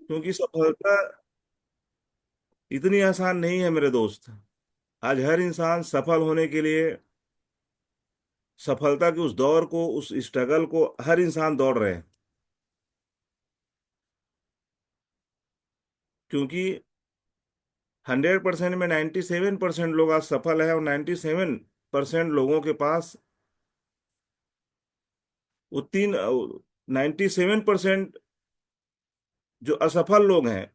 क्योंकि सफलता इतनी आसान नहीं है मेरे दोस्त। आज हर इंसान सफल होने के लिए, सफलता के उस दौर को, उस स्ट्रगल को हर इंसान दौड़ रहे हैं। क्योंकि 100% में 97% लोग आज सफल है, और 97% लोगों के पास वो तीन 97% जो असफल लोग हैं,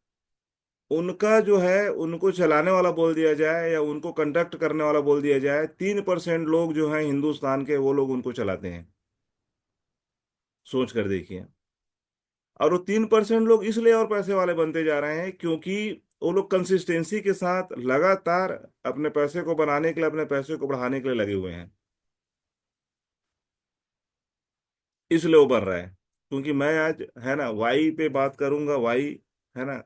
उनका जो है उनको चलाने वाला बोल दिया जाए या उनको कंडक्ट करने वाला बोल दिया जाए, 3% लोग जो हैं हिंदुस्तान के, वो लोग उनको चलाते हैं। सोच कर देखिए। और वो 3% लोग इसलिए और पैसे वाले बनते जा रहे हैं क्योंकि वो लोग कंसिस्टेंसी के साथ लगातार अपने पैसे को बनाने के लिए, अपने पैसे को बढ़ाने के लिए लगे हुए हैं। इसलिए वो बन रहा है। क्योंकि मैं आज, है ना, वाई पे बात करूंगा। वाई, है ना,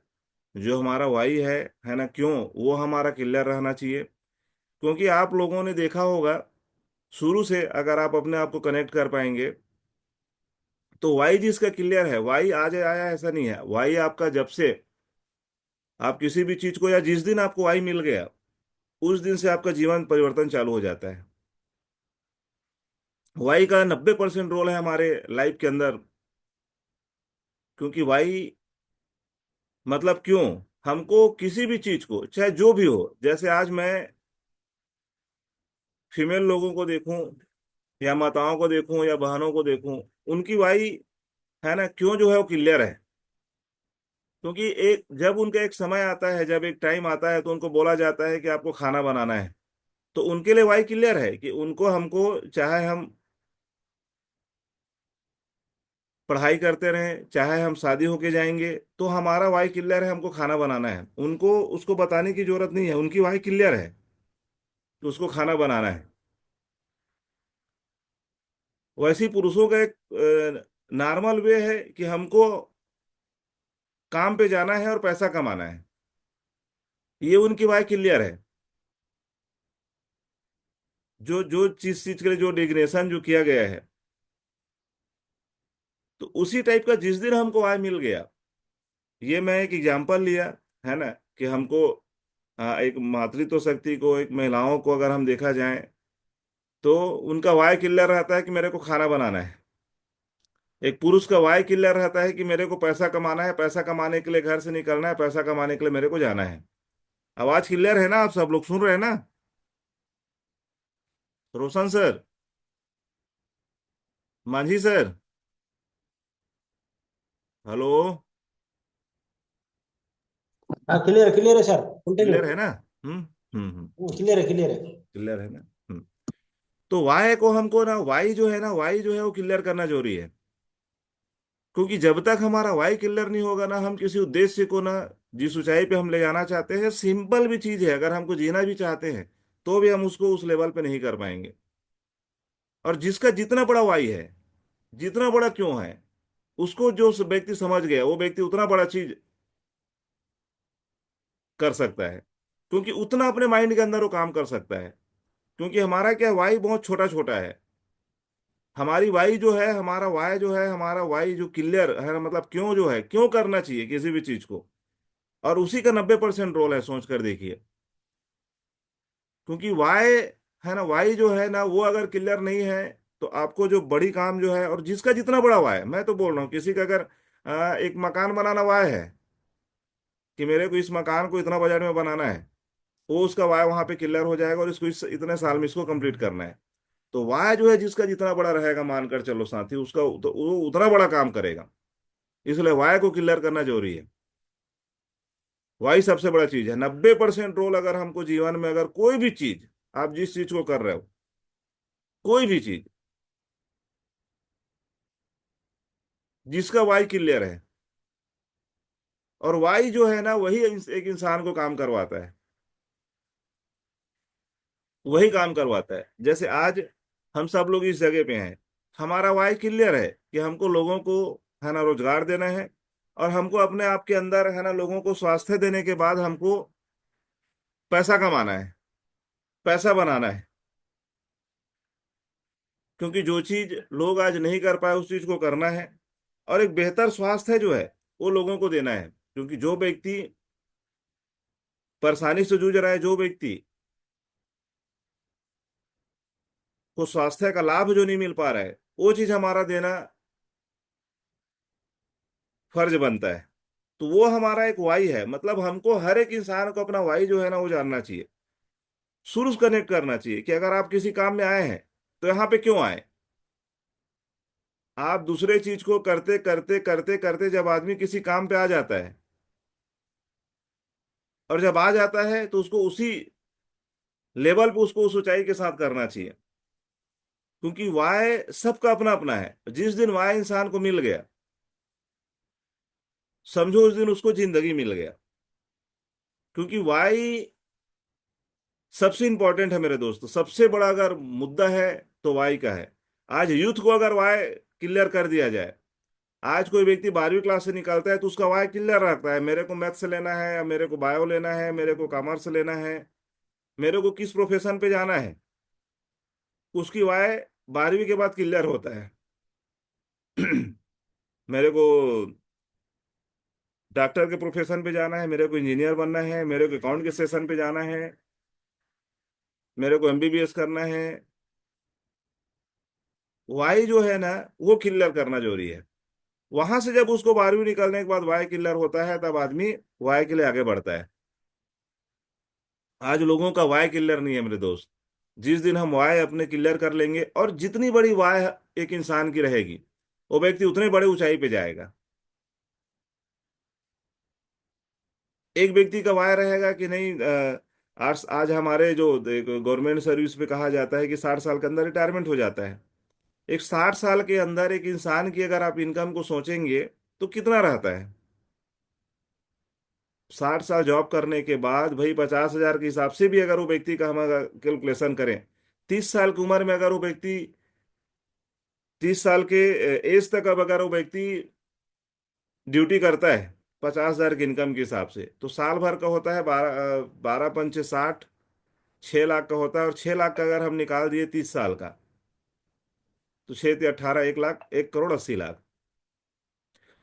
जो हमारा वाई है ना, क्यों वो हमारा क्लियर रहना चाहिए। क्योंकि आप लोगों ने देखा होगा, शुरू से अगर आप अपने आप को कनेक्ट कर पाएंगे, तो वाई जिसका क्लियर है, वाई आज आया ऐसा नहीं है। वाई आपका जब से आप किसी भी चीज को, या जिस दिन आपको वाई मिल गया, उस दिन से आपका जीवन परिवर्तन चालू हो जाता है। वाई का 90% रोल है हमारे लाइफ के अंदर। क्योंकि वाई मतलब क्यों, हमको किसी भी चीज को, चाहे जो भी हो, जैसे आज मैं फीमेल लोगों को देखूं, या माताओं को देखूं, या बहनों को देखूं, उनकी वाई, है ना, क्यों जो है वो क्लियर है। क्योंकि एक जब उनका एक समय आता है, जब एक टाइम आता है, तो उनको बोला जाता है कि आपको खाना बनाना है। तो उनके लिए वाई क्लियर है कि उनको, हमको, चाहे हम पढ़ाई करते रहें, चाहे हम शादी होके जाएंगे, तो हमारा वाई क्लियर है, हमको खाना बनाना है। उनको उसको बताने की जरूरत नहीं है, उनकी वाई क्लियर है कि उसको खाना बनाना है। वैसे ही पुरुषों का एक नॉर्मल वे है कि हमको काम पे जाना है और पैसा कमाना है। ये उनकी वाई क्लियर है। जो जो चीज चीज के लिए जो डिग्रेशन जो किया गया है, तो उसी टाइप का जिस दिन हमको वाई मिल गया। ये मैं एक एग्जांपल लिया, है ना, कि हमको एक मातृत्व शक्ति को, एक महिलाओं को अगर हम देखा जाए, तो उनका वाई क्लियर रहता है कि मेरे को खाना बनाना है। एक पुरुष का वाई क्लियर रहता है कि मेरे को पैसा कमाना है, पैसा कमाने के लिए घर से निकलना है, पैसा कमाने के लिए मेरे को जाना है। आवाज क्लियर है ना? आप सब लोग सुन रहे हैं ना? रोशन सर, मांझी सर, हेलो, हाँ, क्लियर क्लियर है सर। कंटिन्यू। क्लियर है ना? हम्म। हम्म। क्लियर है, क्लियर है। क्लियर है ना? तो वाई को हमको ना, वाई जो है ना, वाई जो है वो क्लियर करना जरूरी है। क्योंकि जब तक हमारा वाई क्लियर नहीं होगा ना, हम किसी उद्देश्य को ना, जिस ऊंचाई पे हम ले जाना चाहते हैं, सिंपल भी चीज है, अगर हमको जीना भी चाहते हैं, तो भी हम उसको उस लेवल पे नहीं कर पाएंगे। और जिसका जितना बड़ा वाई है, जितना बड़ा क्यों है, उसको जो व्यक्ति समझ गया, वो व्यक्ति उतना बड़ा चीज कर सकता है। क्योंकि उतना अपने माइंड के अंदर वो काम कर सकता है। क्योंकि हमारा क्या, वाई बहुत छोटा छोटा है। हमारी वाई जो है, हमारा वाई जो है, हमारा वाई जो क्लियर है ना, मतलब क्यों जो है, क्यों करना चाहिए किसी भी चीज को, और उसी का 90% रोल है। सोच कर देखिए। क्योंकि वाई, है ना, वाई जो है ना, वो अगर क्लियर नहीं है, तो आपको जो बड़ी काम जो है, और जिसका जितना बड़ा वाई है, मैं तो बोल रहा हूँ, किसी का अगर एक मकान बनाना वाई है, कि मेरे को इस मकान को इतना बजट में बनाना है, वो उसका वाई वहां पे क्लियर हो जाएगा, और इसको इतने साल में इसको कंप्लीट करना है। तो वाई जो है, जिसका जितना बड़ा रहेगा, मानकर चलो साथी, उसका तो वो उतना बड़ा काम करेगा। इसलिए वाई को क्लियर करना जरूरी है। वाई सबसे बड़ा चीज है। 90% रोल अगर हमको जीवन में, अगर कोई भी चीज, आप जिस चीज को कर रहे हो, कोई भी चीज, जिसका वाई क्लियर है, और वाई जो है ना, वही एक इंसान को काम करवाता है। वही काम करवाता है। जैसे आज हम सब लोग इस जगह पे हैं, हमारा वाई क्लियर है कि हमको लोगों को, है ना, रोजगार देना है, और हमको अपने आप के अंदर, है ना, लोगों को स्वास्थ्य देने के बाद हमको पैसा कमाना है, पैसा बनाना है। क्योंकि जो चीज लोग आज नहीं कर पाए, उस चीज को करना है। और एक बेहतर स्वास्थ्य जो है, वो लोगों को देना है। क्योंकि जो व्यक्ति परेशानी से जूझ रहा है, जो व्यक्ति को स्वास्थ्य का लाभ जो नहीं मिल पा रहा है, वो चीज हमारा देना फर्ज बनता है। तो वो हमारा एक वाई है। मतलब हमको हर एक इंसान को अपना वाई जो है ना वो जानना चाहिए, शुरू से कनेक्ट करना चाहिए कि अगर आप किसी काम में आए हैं तो यहाँ पे क्यों आए। आप दूसरे चीज को करते करते करते करते जब आदमी किसी काम पे आ जाता है, और जब आ जाता है तो उसको उसी लेवल पे उसको उस ऊंचाई के साथ करना चाहिए। क्योंकि वाय सबका अपना अपना है। जिस दिन वाय इंसान को मिल गया, समझो उस दिन उसको जिंदगी मिल गया। क्योंकि वाई सबसे इंपॉर्टेंट है मेरे दोस्तों। सबसे बड़ा अगर मुद्दा है तो वाई का है। आज यूथ को अगर वाई क्लियर कर दिया जाए, आज कोई व्यक्ति 12वीं क्लास से निकलता है तो उसका वाई क्लियर रखता है, मेरे को मैथ से लेना है, या मेरे को बायो लेना है, मेरे को कॉमर्स लेना है, मेरे को किस प्रोफेशन पे जाना है, उसकी वाई 12वीं के बाद क्लियर होता है। मेरे को डॉक्टर के प्रोफेशन पे जाना है, मेरे को इंजीनियर बनना है, मेरे को अकाउंट के सेशन पे जाना है, मेरे को एमबीबीएस करना है। वाई जो है ना वो क्लियर करना जरूरी है। वहां से जब उसको 12वीं निकलने के बाद वाई क्लियर होता है, तब आदमी वाई के लिए आगे बढ़ता है। आज लोगों का वाई क्लियर नहीं है मेरे दोस्त। जिस दिन हम वाई अपने क्लियर कर लेंगे, और जितनी बड़ी वाई एक इंसान की रहेगी, वो व्यक्ति उतने बड़े ऊंचाई पे जाएगा। एक व्यक्ति का वाय रहेगा कि नहीं, आज आज हमारे जो गवर्नमेंट सर्विस पे कहा जाता है कि 60 साल के अंदर रिटायरमेंट हो जाता है। एक 60 साल के अंदर एक इंसान की अगर आप इनकम को सोचेंगे तो कितना रहता है। 60 साल जॉब करने के बाद भाई 50,000 के हिसाब से भी अगर वो व्यक्ति का हम अगर कैलकुलेशन करें, 30 साल की उम्र में अगर वो व्यक्ति 30 साल के एज तक अब अगर वो व्यक्ति ड्यूटी करता है 50,000 की इनकम के हिसाब से, तो साल भर का होता है 12 12 पंचे 60, 6 लाख का होता है। और 6 लाख का अगर हम निकाल दिए 30 साल का, तो 6 × 18 1 लाख, 1,80,00,000।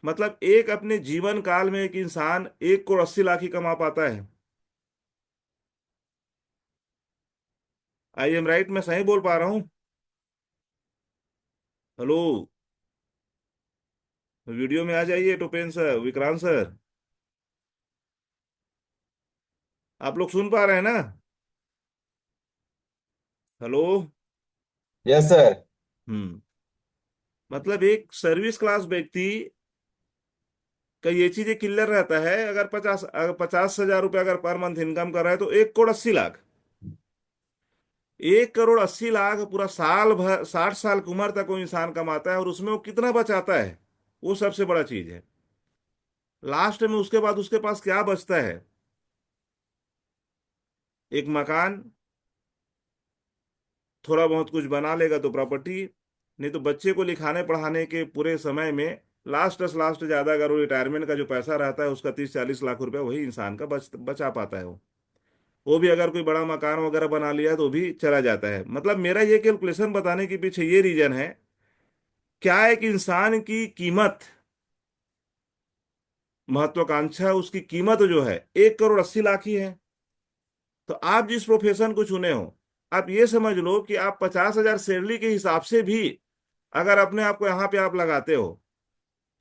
मतलब एक अपने जीवन काल में एक इंसान 1,80,00,000 ही कमा पाता है। आई एम राइट? मैं सही बोल पा रहा हूँ? हेलो, वीडियो में आ जाइए, टोपेन सर, विक्रांत सर। आप लोग सुन पा रहे हैं ना? हेलो। Yes sir. हम्म। मतलब एक सर्विस क्लास व्यक्ति का ये चीज क्लियर रहता है, अगर 50,000 रुपये अगर पर मंथ इनकम कर रहा है तो 1,80,00,000, 1,80,00,000 पूरा साल भर, 60 साल की उम्र तक वो इंसान कमाता है, और उसमें वो कितना बचाता है, वो सबसे बड़ा चीज है। लास्ट में उसके बाद उसके पास क्या बचता है? एक मकान, थोड़ा बहुत कुछ बना लेगा तो प्रॉपर्टी, नहीं तो बच्चे को लिखाने पढ़ाने के पूरे समय में लास्ट से लास्ट ज्यादा अगर वो रिटायरमेंट का जो पैसा रहता है उसका 30 40 लाख रुपया वही इंसान का बचा पाता है। वो भी अगर कोई बड़ा मकान वगैरह बना लिया तो भी चला जाता है। मतलब मेरा ये कैलकुलेशन बताने के पीछे ये रीजन है, क्या एक इंसान की कीमत, महत्वाकांक्षा, उसकी कीमत जो है 1,80,00,000 ही है। तो आप जिस प्रोफेशन को चुने हो, आप ये समझ लो कि आप 50,000 सैलरी के हिसाब से भी अगर अपने आप को यहाँ पे आप लगाते हो,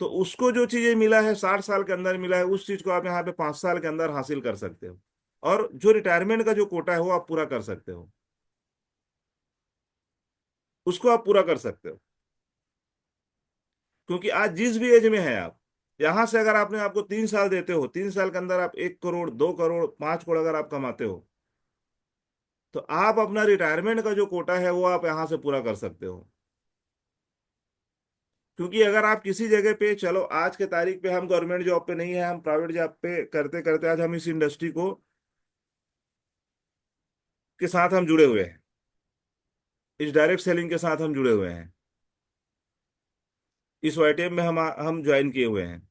तो उसको जो चीजें मिला है 60 साल के अंदर मिला है, उस चीज को आप यहाँ पे 5 साल के अंदर हासिल कर सकते हो। और जो रिटायरमेंट का जो कोटा है वो आप पूरा कर सकते हो, उसको आप पूरा कर सकते हो। क्योंकि आज जिस भी एज में है आप, यहां से अगर आपने आपको 3 साल देते हो, 3 साल के अंदर आप 1 करोड़, 2 करोड़, 5 करोड़ अगर आप कमाते हो, तो आप अपना रिटायरमेंट का जो कोटा है वो आप यहां से पूरा कर सकते हो। क्योंकि अगर आप किसी जगह पे, चलो आज के तारीख पे हम गवर्नमेंट जॉब पे नहीं है, हम प्राइवेट जॉब पे करते करते आज हम इस इंडस्ट्री को के साथ हम जुड़े हुए हैं, इस डायरेक्ट सेलिंग के साथ हम जुड़े हुए हैं, इस वाईटीएम में हम ज्वाइन किए हुए हैं।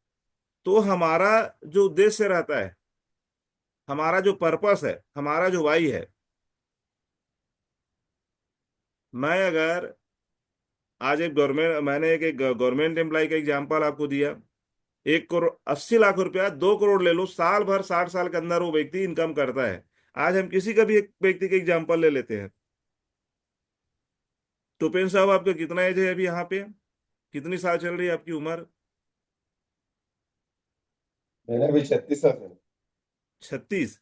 तो हमारा जो उद्देश्य रहता है, हमारा जो पर्पस है, हमारा जो वाई है, मैं अगर आज एक गवर्नमेंट, मैंने एक गवर्नमेंट एम्प्लॉय का एग्जांपल आपको दिया, 1 करोड़ 80 लाख रुपया, 2 करोड़ ले लो, साल भर 60 साल के अंदर वो व्यक्ति इनकम करता है। आज हम किसी का भी एक व्यक्ति के एग्जाम्पल ले लेते हैं। टोपेन साहब, आपका कितना एज है अभी यहाँ पे? कितनी साल चल रही है आपकी उम्र? मैंने भी 36 साल है। 36?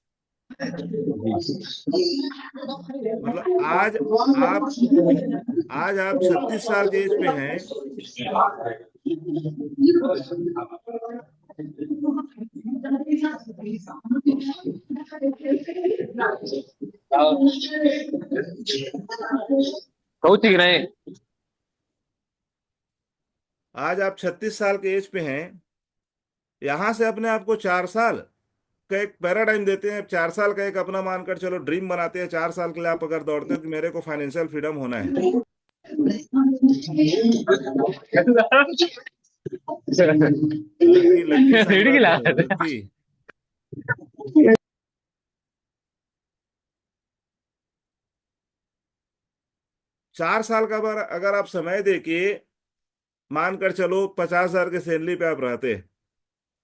मतलब आप आज आप 36 साल के एज पे हैं। कौची की नहीं। आज आप 36 साल के एज पे हैं। यहां से अपने आप को 4 साल का एक पैराडाइम देते हैं, 4 साल का एक अपना मानकर चलो ड्रीम बनाते हैं। 4 साल के लिए आप अगर दौड़ते हो कि मेरे को फाइनेंशियल फ्रीडम होना है। लकी लकी सीढ़ी की सम्राट हो लागत है। लकी। 4 साल का बार अगर आप समय दे के मानकर चलो 50 हजार के सैलरी पे आप रहते,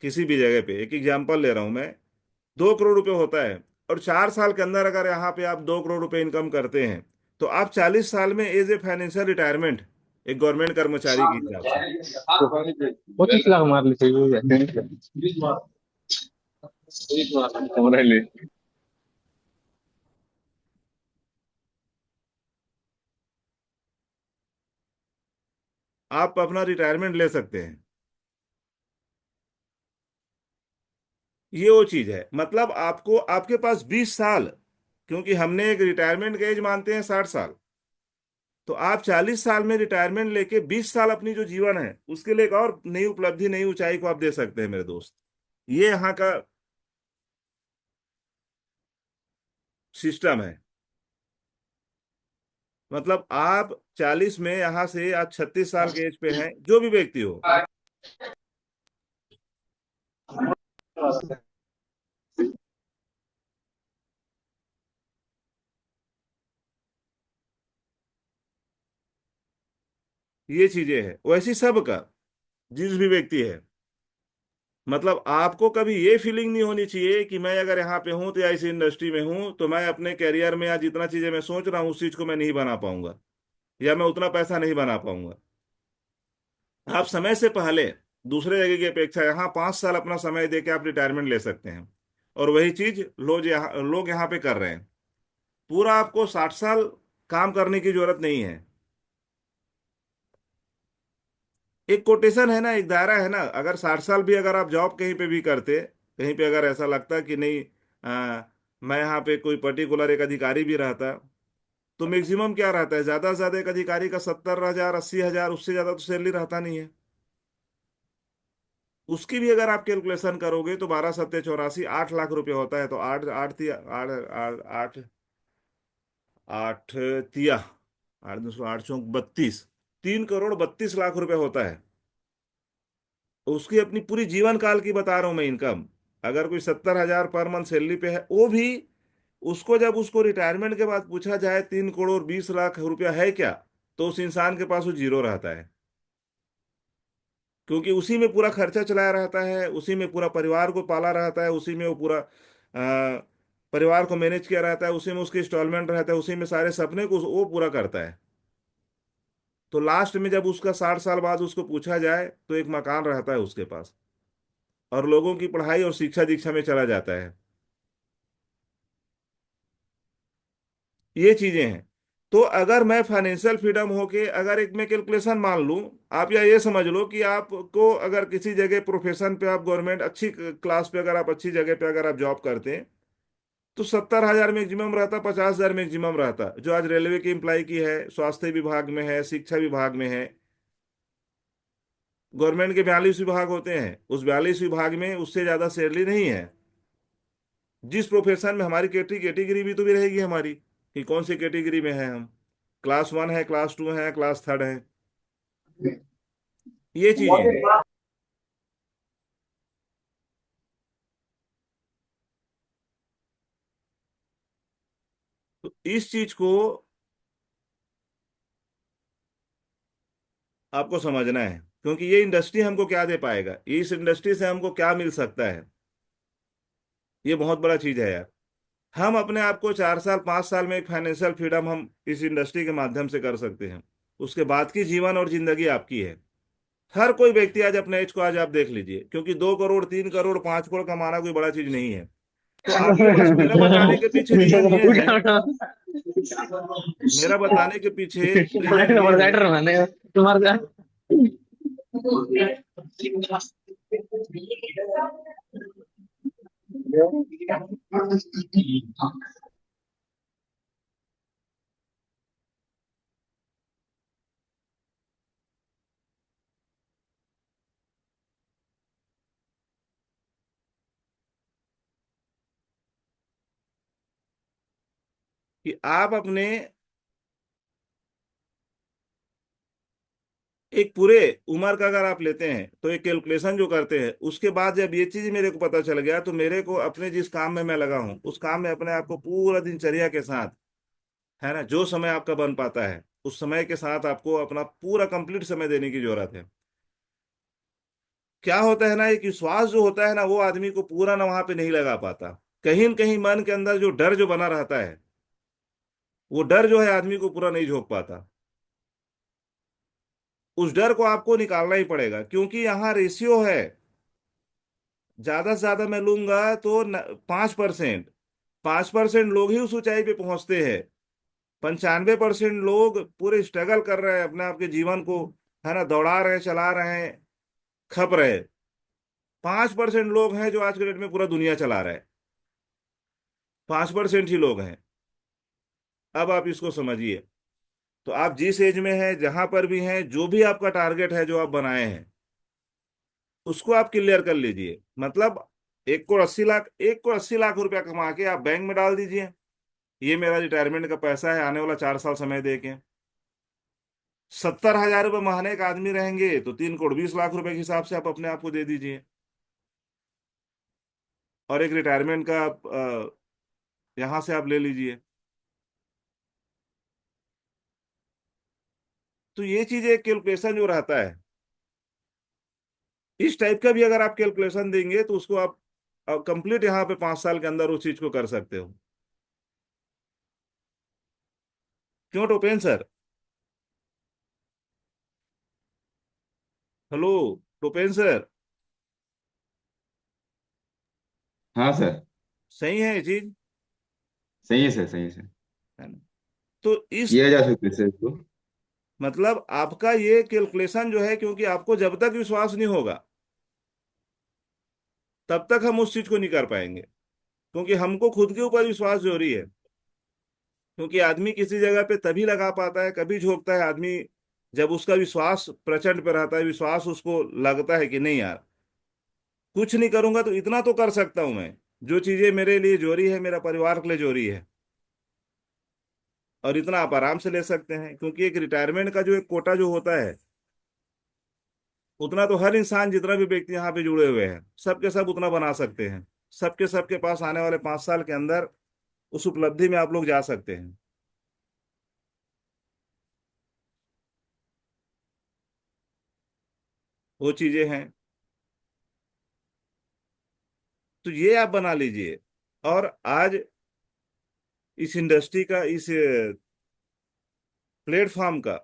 किसी भी जगह पे, एक एग्जांपल ले रहा हूं मैं, 2 करोड़ रुपए होता है। और 4 साल के अंदर अगर यहाँ पे आप 2 करोड़ रुपए इनकम करते हैं, तो आप 40 साल में एज ए फाइनेंशियल रिटायरमेंट एक गवर्नमेंट कर्मचारी के हिसाब से, 25 लाख मार ली चाहिए। आप अपना रिटायरमेंट ले सकते हैं। ये वो चीज है, मतलब आपको आपके पास 20 साल, क्योंकि हमने एक रिटायरमेंट का एज मानते हैं 60 साल, तो आप 40 साल में रिटायरमेंट लेके 20 साल अपनी जो जीवन है उसके लिए एक और नई उपलब्धि, नई ऊंचाई को आप दे सकते हैं मेरे दोस्त। ये यहाँ का सिस्टम है। मतलब आप 40 में यहाँ से आज 36 साल के एज पे हैं, जो भी व्यक्ति हो, ये चीजें हैं वैसी सबका, जिस भी व्यक्ति है। मतलब आपको कभी ये फीलिंग नहीं होनी चाहिए कि मैं अगर यहाँ पे हूँ तो या इस इंडस्ट्री में हूँ तो मैं अपने कैरियर में या जितना चीजें मैं सोच रहा हूँ उस चीज को मैं नहीं बना पाऊंगा, या मैं उतना पैसा नहीं बना पाऊंगा। आप समय से पहले दूसरे जगह की अपेक्षा यहाँ 5 साल अपना समय दे के आप रिटायरमेंट ले सकते हैं। और वही चीज लोग यहाँ पे कर रहे हैं। पूरा आपको 60 साल काम करने की जरूरत नहीं है। एक कोटेशन है ना, एक दायरा है ना, अगर 60 साल भी अगर आप जॉब कहीं पे भी करते, कहीं पे अगर ऐसा लगता कि नहीं, मैं यहाँ पे कोई पर्टिकुलर एक अधिकारी भी रहता, तो मैक्सिमम क्या रहता है, ज्यादा से ज्यादा एक अधिकारी का 70 हजार 80 हजार, उससे ज्यादा तो सैलरी रहता नहीं है। उसकी भी अगर आप कैलकुलेशन करोगे तो 12 सत्ते 84, 8 लाख रुपए होता है। तो आठ आठ तिया आठ आठ आठ आठ तिया 8 2 8 चौक 32, 3 करोड़ 32 लाख रुपए होता है। उसकी अपनी पूरी जीवन काल की बता रहा हूं मैं इनकम। अगर कोई 70 हजार पर मंथ सैलरी पे है, वो भी उसको जब उसको रिटायरमेंट के बाद पूछा जाए 3 करोड़ 20 लाख रुपया है क्या, तो उस इंसान के पास वो जीरो रहता है। क्योंकि उसी में पूरा खर्चा चलाया रहता है, उसी में पूरा परिवार को पाला रहता है, उसी में वो पूरा परिवार को मैनेज किया रहता है, उसी में उसके इंस्टॉलमेंट रहता है, उसी में सारे सपने को वो पूरा करता है। तो लास्ट में जब उसका 60 साल बाद उसको पूछा जाए तो एक मकान रहता है उसके पास, और लोगों की पढ़ाई और शिक्षा दीक्षा में चला जाता है। ये चीजें हैं। तो अगर मैं फाइनेंशियल फ्रीडम होके अगर एक मैं कैलकुलेशन मान लूं, आप या ये समझ लो कि आपको अगर किसी जगह प्रोफेशन पे आप गवर्नमेंट अच्छी क्लास पे अगर आप अच्छी जगह पे अगर आप जॉब करते हैं, तो 70 हजार मैक्सिमम रहता, 50 हजार मैक्सिमम रहता, जो आज रेलवे की एम्प्लॉय की है, स्वास्थ्य विभाग में है, शिक्षा विभाग में है। गवर्नमेंट के 42 विभाग होते हैं, उस 42 विभाग में उससे ज्यादा सैलरी नहीं है। जिस प्रोफेशन में हमारी कैटेगरी भी तो भी रहेगी हमारी, कि कौन सी कैटेगरी में है हम, क्लास 1 है, क्लास 2 है, क्लास 3 है। ये चीजें हैं। तो इस चीज को आपको समझना है। क्योंकि ये इंडस्ट्री हमको क्या दे पाएगा, इस इंडस्ट्री से हमको क्या मिल सकता है, ये बहुत बड़ा चीज है यार। हम अपने आप को 4 साल 5 साल में एक फाइनेंशियल फ्रीडम हम इस इंडस्ट्री के माध्यम से कर सकते हैं। उसके बाद की जीवन और जिंदगी आपकी है। हर कोई व्यक्ति आज अपने एज को आज आप देख लीजिए, क्योंकि 2 करोड़ 3 करोड़ 5 करोड़ कमाना कोई बड़ा चीज नहीं है। तो आपको बस मेरा बताने के पीछे रीजन ये है, उठा उठा मेरा बताने के पीछे रीजन माइंड ये है। बड़ा मैंने तुम्हारे कि आप अपने एक पूरे उम्र का अगर आप लेते हैं तो एक कैलकुलेशन जो करते हैं, उसके बाद जब ये चीज मेरे को पता चल गया, तो मेरे को अपने जिस काम में मैं लगा हूं उस काम में अपने आप को पूरा दिनचर्या के साथ, है ना, जो समय आपका बन पाता है उस समय के साथ आपको अपना पूरा कंप्लीट समय देने की जरूरत है। क्या होता है ना, एक विश्वास जो होता है ना, वो आदमी को पूरा ना वहां पे नहीं लगा पाता। कहीं न कहीं मन के अंदर जो डर जो बना रहता है, वो डर जो है आदमी को पूरा नहीं झोंक पाता। उस डर को आपको निकालना ही पड़ेगा, क्योंकि यहाँ रेशियो है, ज्यादा से ज्यादा मैं लूंगा तो 5%। 5% लोग ही उस ऊंचाई पे पहुंचते हैं। 95% लोग पूरे स्ट्रगल कर रहे हैं अपने आप के जीवन को, है ना, दौड़ा रहे हैं, चला रहे हैं, खप रहे हैं। 5% लोग हैं जो आज के डेट में पूरा दुनिया चला रहे हैं। 5% ही लोग हैं। अब आप इसको समझिए। तो आप जिस एज में हैं, जहां पर भी हैं, जो भी आपका टारगेट है जो आप बनाए हैं, उसको आप क्लियर कर लीजिए। मतलब 1 करोड़ 80 लाख, 1 करोड़ 80 लाख रुपया कमा के आप बैंक में डाल दीजिए। ये मेरा रिटायरमेंट का पैसा है, आने वाला 4 साल समय दे के। 70,000 रुपये महीने का आदमी रहेंगे तो 3 करोड़ 20 लाख रुपए के हिसाब से आप अपने आप को दे दीजिए। और एक रिटायरमेंट का यहां से आप ले लीजिए। तो ये चीज एक कैलकुलेशन जो रहता है, इस टाइप का भी अगर आप कैलकुलेशन देंगे तो उसको आप कंप्लीट यहाँ पे 5 साल के अंदर उस चीज को कर सकते हो। क्यों Topen sir? Hello Topen sir. हाँ सर। सही है ये चीज, सही है सर, सही है सर। है ना? तो इस किया जा सकता है सर इसको। मतलब आपका ये कैलकुलेशन जो है, क्योंकि आपको जब तक विश्वास नहीं होगा तब तक हम उस चीज को नहीं कर पाएंगे। क्योंकि हमको खुद के ऊपर विश्वास जरूरी है। क्योंकि आदमी किसी जगह पे तभी लगा पाता है, कभी झोंकता है आदमी, जब उसका विश्वास प्रचंड पे रहता है, विश्वास उसको लगता है कि नहीं यार, कुछ नहीं करूंगा तो इतना तो कर सकता हूं मैं, जो चीजें मेरे लिए जोरी है, मेरा परिवार के लिए जोरी है, और इतना आप आराम से ले सकते हैं। क्योंकि एक रिटायरमेंट का जो एक कोटा जो होता है, उतना तो हर इंसान, जितना भी व्यक्ति यहाँ पे जुड़े हुए हैं, सबके सब उतना बना सकते हैं। सबके सबके पास आने वाले 5 साल के अंदर उस उपलब्धि में आप लोग जा सकते हैं। वो चीजें हैं। तो ये आप बना लीजिए। और आज इस इंडस्ट्री का, इस प्लेटफॉर्म का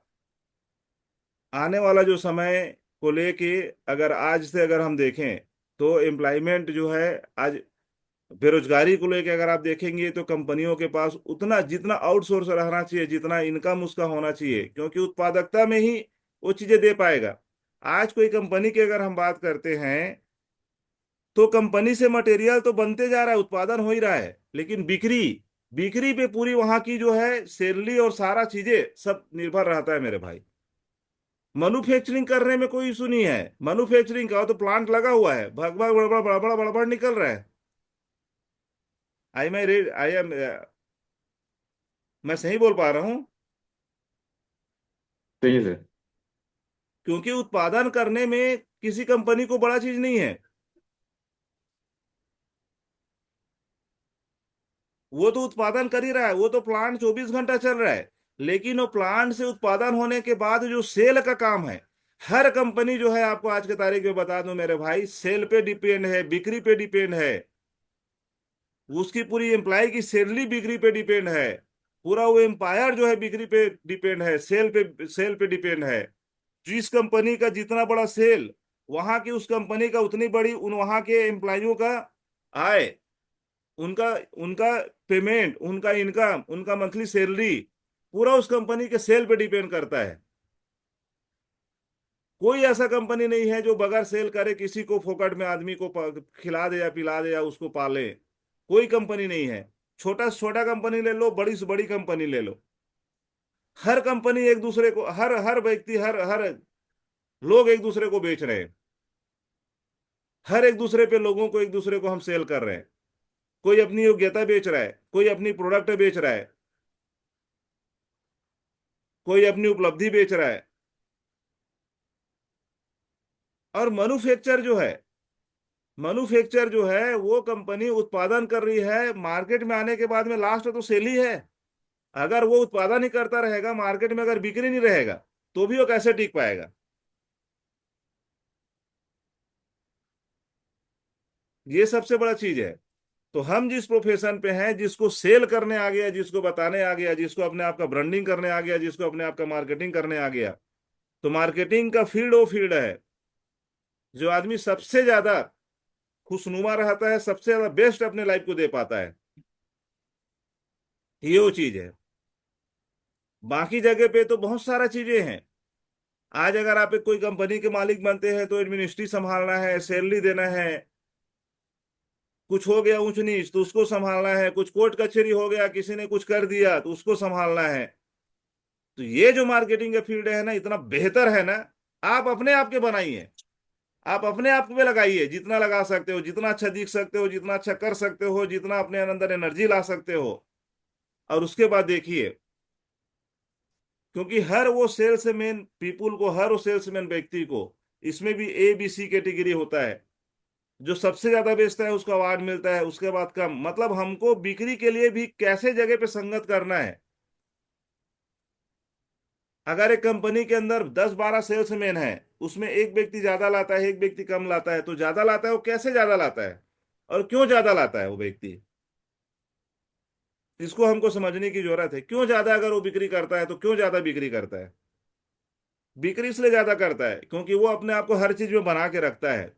आने वाला जो समय को लेके, अगर आज से अगर हम देखें तो एम्प्लॉयमेंट जो है आज, बेरोजगारी को लेके अगर आप देखेंगे तो कंपनियों के पास उतना जितना आउटसोर्स रहना चाहिए, जितना इनकम उसका होना चाहिए, क्योंकि उत्पादकता में ही वो चीजें दे पाएगा। आज कोई कंपनी की अगर हम बात करते हैं, तो कंपनी से मटेरियल तो बनते जा रहा है, उत्पादन हो ही रहा है, लेकिन बिक्री, बिक्री पे पूरी वहां की जो है सैलरी और सारा चीजें सब निर्भर रहता है मेरे भाई। मैन्युफैक्चरिंग करने में कोई इशू नहीं है। मैन्युफैक्चरिंग का तो प्लांट लगा हुआ है, भग भग बड़बड़ बड़बड़ बड़बड़ निकल रहा है। आई एम, मैं सही बोल पा रहा हूँ? सही है सर। क्योंकि उत्पादन करने में किसी कंपनी को बड़ा चीज नहीं है। वो तो उत्पादन कर ही रहा है, वो तो प्लांट 24 घंटा चल रहा है। लेकिन वो प्लांट से उत्पादन होने के बाद जो सेल का काम है, हर कंपनी जो है, आपको आज के तारीख में बता दूं मेरे भाई, सेल पे डिपेंड है, बिक्री पे डिपेंड है। उसकी पूरी एम्प्लॉय की सैलरी बिक्री पे डिपेंड है। पूरा वो एम्पायर जो है बिक्री पे डिपेंड है, सेल पे डिपेंड है। जिस कंपनी का जितना बड़ा सेल, वहां की उस कंपनी का उतनी बड़ी उन वहां के एम्प्लॉयों का आय, उनका उनका पेमेंट, उनका इनकम, उनका मंथली सैलरी, पूरा उस कंपनी के सेल पे डिपेंड करता है। कोई ऐसा कंपनी नहीं है जो बगैर सेल करे किसी को फोकट में आदमी को खिला दे या पिला दे या उसको पाले। कोई कंपनी नहीं है। छोटा से छोटा कंपनी ले लो, बड़ी से बड़ी कंपनी ले लो, हर कंपनी एक दूसरे को, हर हर व्यक्ति, हर हर लोग एक दूसरे को बेच रहे हैं। हर एक दूसरे पे लोगों को, एक दूसरे को हम सेल कर रहे हैं। कोई अपनी योग्यता बेच रहा है, कोई अपनी प्रोडक्ट बेच रहा है, कोई अपनी उपलब्धि बेच रहा है। और मैन्युफैक्चर जो है वो कंपनी उत्पादन कर रही है, मार्केट में आने के बाद में लास्ट तो सेल ही है। अगर वो उत्पादन ही करता रहेगा, मार्केट में अगर बिक्री नहीं रहेगा, तो भी वो कैसे टिक पाएगा? ये सबसे बड़ा चीज है। तो हम जिस प्रोफेशन पे हैं, जिसको सेल करने आ गया, जिसको बताने आ गया, जिसको अपने आप का ब्रांडिंग करने आ गया, जिसको अपने आप का मार्केटिंग करने आ गया, तो मार्केटिंग का फील्ड वो फील्ड है जो आदमी सबसे ज्यादा खुशनुमा रहता है, सबसे ज्यादा बेस्ट अपने लाइफ को दे पाता है। ये वो चीज है। बाकी जगह पे तो बहुत सारा चीजें हैं। आज अगर आप एक कोई कंपनी के मालिक बनते हैं तो एडमिनिस्ट्री संभालना है, सैलरी देना है, कुछ हो गया ऊंच नीच तो उसको संभालना है, कुछ कोर्ट कचहरी हो गया, किसी ने कुछ कर दिया तो उसको संभालना है। तो ये जो मार्केटिंग का फील्ड है ना, इतना बेहतर है ना। आप अपने आप के बनाइए, आप अपने आप पे लगाइए, जितना लगा सकते हो, जितना अच्छा दिख सकते हो, जितना अच्छा कर सकते हो, जितना अपने अंदर एनर्जी ला सकते हो। और उसके बाद देखिए, क्योंकि हर वो सेल्समैन पीपुल को, हर वो सेल्समैन व्यक्ति को, इसमें भी ABC कैटेगरी होता है। जो सबसे ज्यादा बेचता है उसको अवार्ड मिलता है, उसके बाद कम। मतलब हमको बिक्री के लिए भी कैसे जगह पे संगत करना है। अगर एक कंपनी के अंदर 10-12 सेल्समैन है, उसमें एक व्यक्ति ज्यादा लाता है, एक व्यक्ति कम लाता है, तो ज्यादा लाता है वो कैसे ज्यादा लाता है और क्यों ज्यादा लाता है वो व्यक्ति? इसको हमको समझने की जरूरत है। क्यों ज्यादा, अगर वो बिक्री करता है तो क्यों ज्यादा बिक्री करता है? बिक्री इसलिए ज्यादा करता है क्योंकि वो अपने आप को हर चीज में बना के रखता है।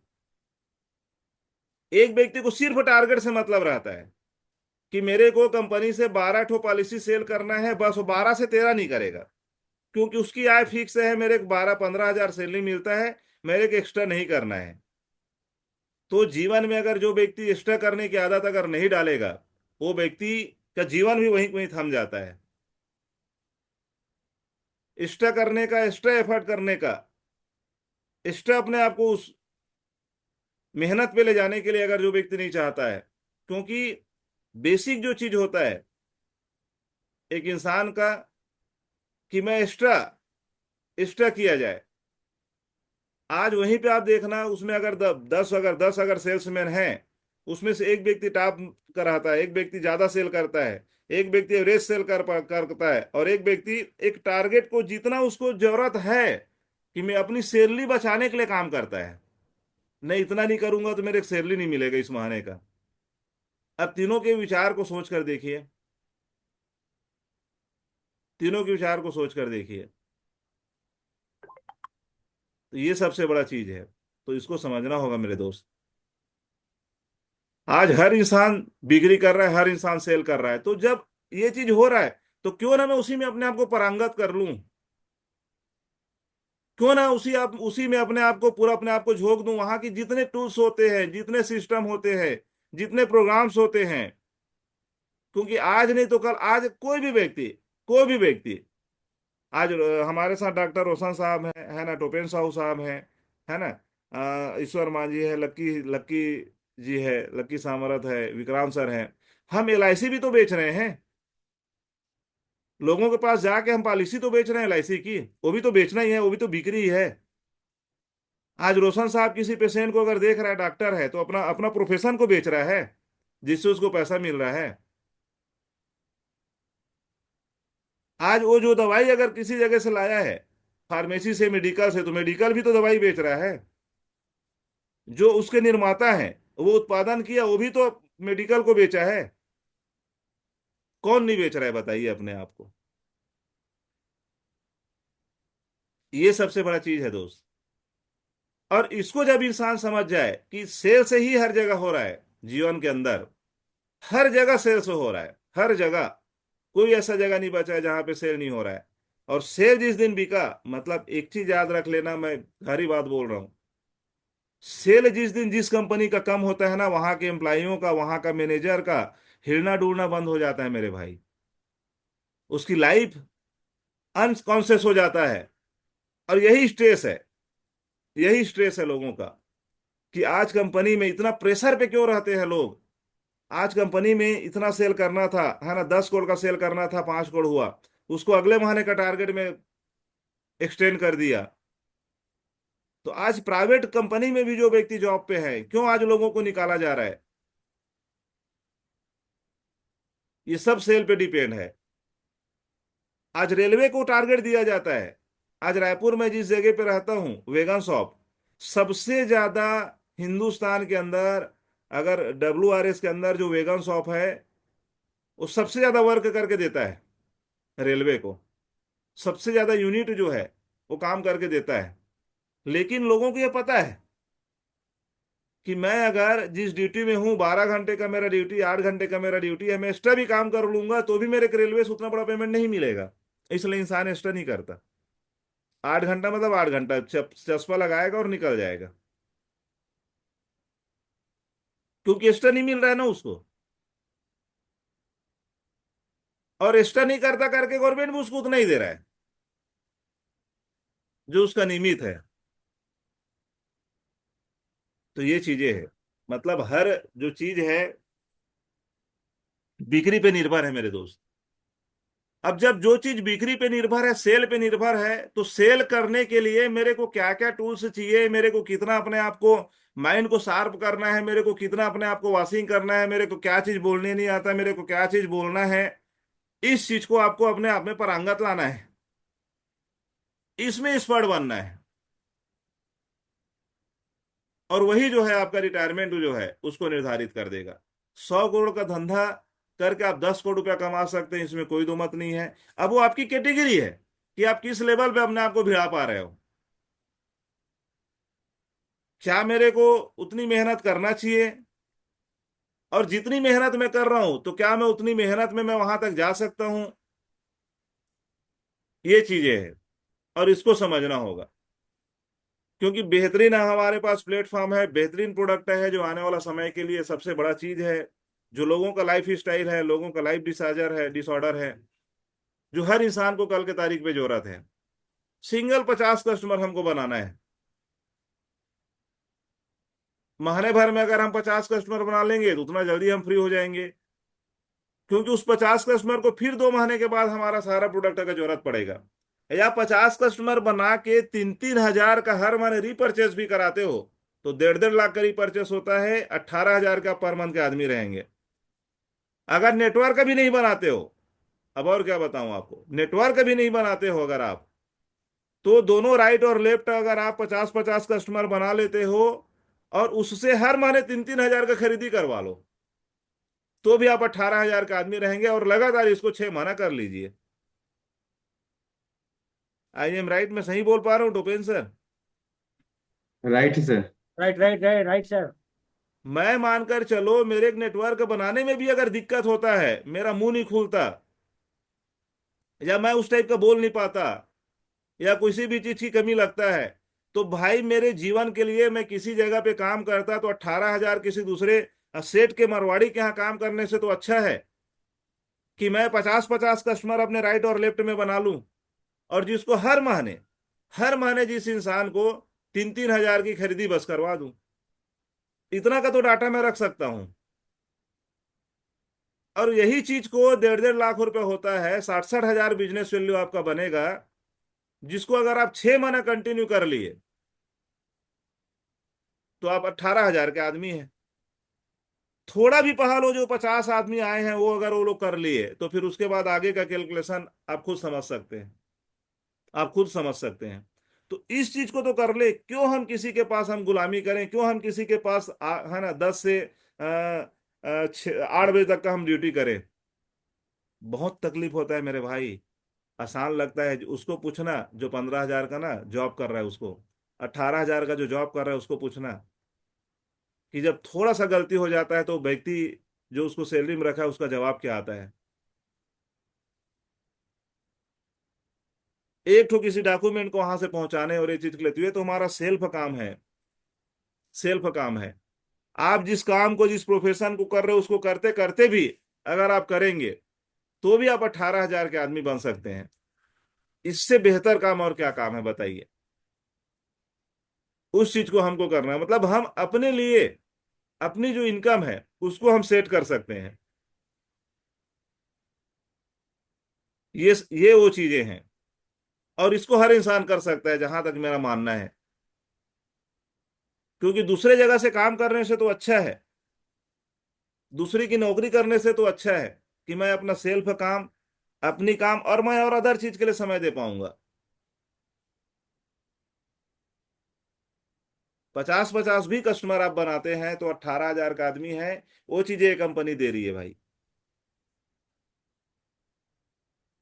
एक व्यक्ति को सिर्फ टारगेट से मतलब रहता है कि मेरे को कंपनी से 12 ठो पॉलिसी सेल करना है, बस वो 12 से 13 नहीं करेगा, क्योंकि उसकी आय फिक्स है, मेरे को 12-15 हजार सैलरी मिलता है, मेरे को एक्स्ट्रा नहीं करना है। तो जीवन में अगर जो व्यक्ति एक्स्ट्रा करने की आदत अगर नहीं डालेगा, वो व्यक्ति का जीवन भी वहीं वहीं थम जाता है। एक्स्ट्रा करने का, एक्स्ट्रा एफर्ट करने का, एक्स्ट्रा अपने आप को उस मेहनत पे ले जाने के लिए अगर जो व्यक्ति नहीं चाहता है, क्योंकि बेसिक जो चीज होता है एक इंसान का, कि मैं एक्स्ट्रा एक्स्ट्रा किया जाए। आज वहीं पे आप देखना, उसमें अगर 10 अगर सेल्समैन हैं, उसमें से एक व्यक्ति टॉप कराता है, एक व्यक्ति ज्यादा सेल करता है, एक व्यक्ति एवरेज सेल करता है, और एक व्यक्ति एक टारगेट को, जितना उसको जरूरत है कि मैं अपनी सैलरी बचाने के लिए काम करता है। नहीं, इतना नहीं करूंगा तो मेरे सैलरी नहीं मिलेगा इस महीने का। अब तीनों के विचार को सोच कर देखिए, तीनों के विचार को सोच कर देखिए। तो ये सबसे बड़ा चीज है। तो इसको समझना होगा मेरे दोस्त। आज हर इंसान बिक्री कर रहा है, हर इंसान सेल कर रहा है, तो जब ये चीज हो रहा है, तो क्यों ना मैं उसी में अपने आप को पारंगत कर लूं? क्यों ना उसी में अपने आप को, पूरा अपने आप को झोंक दूं। वहां की जितने टूल्स होते हैं, जितने सिस्टम होते हैं, जितने प्रोग्राम्स होते हैं, क्योंकि आज नहीं तो कल, आज कोई भी व्यक्ति आज हमारे साथ डॉक्टर रोशन साहब है ना, टोपेन साहू साहब है ना, ईश्वर मांझी है, लक्की लक्की जी है, लक्की सामरत है, विक्रांत सर है। हम LIC भी तो बेच रहे हैं। लोगों के पास जाके हम पॉलिसी तो बेच रहे हैं LIC की, वो भी तो बेचना ही है, वो भी तो बिक्री ही है। आज रोशन साहब किसी पेशेंट को अगर देख रहा है, डॉक्टर है, तो अपना अपना प्रोफेशन को बेच रहा है, जिससे उसको पैसा मिल रहा है। आज वो जो दवाई अगर किसी जगह से लाया है, फार्मेसी से, मेडिकल से, तो मेडिकल भी तो दवाई बेच रहा है। जो उसके निर्माता हैं, वो उत्पादन किया, वो भी तो मेडिकल को बेचा है। कौन नहीं बेच रहा है बताइए अपने आप को। ये सबसे बड़ा चीज है दोस्त। और इसको जब इंसान समझ जाए कि सेल से ही हर जगह हो रहा है जीवन के अंदर, हर जगह सेल से हो रहा है, हर जगह। कोई ऐसा जगह नहीं बचा है जहां पे सेल नहीं हो रहा है। और सेल जिस दिन बिका, मतलब एक चीज याद रख लेना, मैं गहरी बात बोल रहा हूं। सेल जिस दिन जिस कंपनी का कम होता है ना, वहां के एम्प्लॉइयों का, वहां का मैनेजर का हिलना डुलना बंद हो जाता है मेरे भाई। उसकी लाइफ अनकॉन्शियस हो जाता है। और यही स्ट्रेस है, यही स्ट्रेस है लोगों का, कि आज कंपनी में इतना प्रेशर पे क्यों रहते हैं लोग। आज कंपनी में इतना सेल करना था, है ना, 10 करोड़ का सेल करना था, 5 करोड़ हुआ, उसको अगले महीने का टारगेट में एक्सटेंड कर दिया। तो आज प्राइवेट कंपनी में भी जो व्यक्ति जॉब पे है, क्यों आज लोगों को निकाला जा रहा है? ये सब सेल पे डिपेंड है। आज रेलवे को टारगेट दिया जाता है। आज रायपुर में जिस जगह पे रहता हूँ, वेगन शॉप, सबसे ज्यादा हिंदुस्तान के अंदर, अगर WRS के अंदर जो वेगन शॉप है, वो सबसे ज्यादा वर्क करके देता है रेलवे को। सबसे ज्यादा यूनिट जो है, वो काम करके देता है। लेकिन लोगों को ये पता है कि मैं अगर जिस ड्यूटी में हूँ, 12 घंटे का मेरा ड्यूटी, 8 घंटे का मेरा ड्यूटी है, मैं एक्स्ट्रा भी काम कर लूंगा तो भी मेरे को रेलवे से उतना बड़ा पेमेंट नहीं मिलेगा। इसलिए इंसान एक्स्ट्रा नहीं करता। 8 घंटा मतलब 8 घंटा चस्पा लगाएगा और निकल जाएगा, क्योंकि एक्स्ट्रा नहीं मिल रहा है ना उसको। और एक्स्ट्रा नहीं करता करके गवर्नमेंट भी उसको उतना ही दे रहा है जो उसका नियमित है। तो ये चीजें है, मतलब हर जो चीज है बिक्री पे निर्भर है मेरे दोस्त। अब जब जो चीज बिक्री पे निर्भर है, सेल पे निर्भर है, तो सेल करने के लिए मेरे को क्या क्या टूल्स चाहिए, मेरे को कितना अपने आप को, माइंड को शार्प करना है, मेरे को कितना अपने आप को वॉशिंग करना है, मेरे को क्या चीज बोलने नहीं आता, मेरे को क्या चीज बोलना है, इस चीज को आपको अपने आप में पारंगत लाना है। इसमें एक्सपर्ट बनना है। और वही जो है आपका रिटायरमेंट जो है उसको निर्धारित कर देगा। 100 करोड़ का धंधा करके आप 10 करोड़ रुपया कमा सकते हैं, इसमें कोई दो मत नहीं है। अब वो आपकी कैटेगरी है कि आप किस लेवल पे अपने आप को भिड़ा पा रहे हो। क्या मेरे को उतनी मेहनत करना चाहिए, और जितनी मेहनत मैं कर रहा हूं तो क्या मैं उतनी मेहनत में मैं वहां तक जा सकता हूं? ये चीजें हैं, और इसको समझना होगा। क्योंकि बेहतरीन हमारे पास प्लेटफॉर्म है, बेहतरीन प्रोडक्ट है, जो आने वाला समय के लिए सबसे बड़ा चीज है। जो लोगों का लाइफ स्टाइल है, लोगों का लाइफ डिसऑर्डर है, जो हर इंसान को कल के तारीख पे जरूरत है। सिंगल 50 कस्टमर हमको बनाना है। महीने भर में अगर हम 50 कस्टमर बना लेंगे तो उतना जल्दी हम फ्री हो जाएंगे। क्योंकि उस 50 कस्टमर को फिर 2 महीने के बाद हमारा सारा प्रोडक्ट का जरूरत पड़ेगा। या 50 कस्टमर बना के 3-3 हजार का हर महीने रीपरचेस भी कराते हो, तो 1.5-1.5 लाख का रीपरचेस होता है, 18 हजार का पर मंथ के आदमी रहेंगे। अगर नेटवर्क भी नहीं बनाते हो, अब और क्या बताऊं आपको, नेटवर्क भी नहीं बनाते हो अगर आप, तो दोनों राइट और लेफ्ट अगर आप 50-50 कस्टमर बना लेते हो, और उससे हर महीने 3-3 हजार का खरीदी करवा लो, तो भी आप 18 हजार का आदमी रहेंगे। और लगातार इसको 6 महीना कर लीजिए। I am right? मैं सही बोल पा रहा हूँ Topen sir? Right sir. Right right right right sir. मैं मानकर चलो, मेरे एक नेटवर्क बनाने में भी अगर दिक्कत होता है, मेरा मुंह नहीं खुलता, या मैं उस टाइप का बोल नहीं पाता, या किसी भी चीज की कमी लगता है, तो भाई मेरे जीवन के लिए मैं किसी जगह पे काम करता तो 18 हजार किसी दूसरे सेठ के मरवाड़ी के यहाँ काम करने से तो अच्छा है कि मैं 50-50 कस्टमर अपने राइट और लेफ्ट में बना लूं, और जिसको हर महीने जिस इंसान को 3-3 हजार की खरीदी बस करवा दूं। इतना का तो डाटा मैं रख सकता हूं। और यही चीज को 1.5-1.5 लाख रुपए होता है, 60-60 हजार बिजनेस वैल्यू आपका बनेगा, जिसको अगर आप 6 महीना कंटिन्यू कर लिए तो आप 18 हजार के आदमी हैं। थोड़ा भी पढ़ा लो, जो 50 आदमी आए हैं वो अगर वो लोग कर लिए, तो फिर उसके बाद आगे का कैलकुलेशन आप खुद समझ सकते हैं। आप खुद समझ सकते हैं। तो इस चीज को तो कर ले, क्यों हम किसी के पास हम गुलामी करें, क्यों हम किसी के पास है ना 10 से 8 बजे तक का हम ड्यूटी करें। बहुत तकलीफ होता है मेरे भाई। आसान लगता है उसको पूछना जो 15,000 का ना जॉब कर रहा है, उसको 18,000 का जो जॉब कर रहा है उसको पूछना कि जब थोड़ा सा गलती हो जाता है तो व्यक्ति जो उसको सैलरी में रखा है उसका जवाब क्या आता है। एक ठो किसी डॉक्यूमेंट को वहां से पहुंचाने और ये चीज के लिए, तो हमारा सेल्फ काम है, सेल्फ काम है। आप जिस काम को जिस प्रोफेशन को कर रहे हो उसको करते करते भी अगर आप करेंगे तो भी आप 18,000 के आदमी बन सकते हैं। इससे बेहतर काम और क्या काम है बताइए। उस चीज को हमको करना है, मतलब हम अपने लिए अपनी जो इनकम है उसको हम सेट कर सकते हैं। ये वो चीजें हैं, और इसको हर इंसान कर सकता है जहां तक मेरा मानना है। क्योंकि दूसरे जगह से काम करने से तो अच्छा है, दूसरी की नौकरी करने से तो अच्छा है कि मैं अपना सेल्फ काम, अपनी काम, और मैं और अदर चीज के लिए समय दे पाऊंगा। 50-50 भी कस्टमर आप बनाते हैं तो 18,000 का आदमी है, वो चीजें ये कंपनी दे रही है भाई।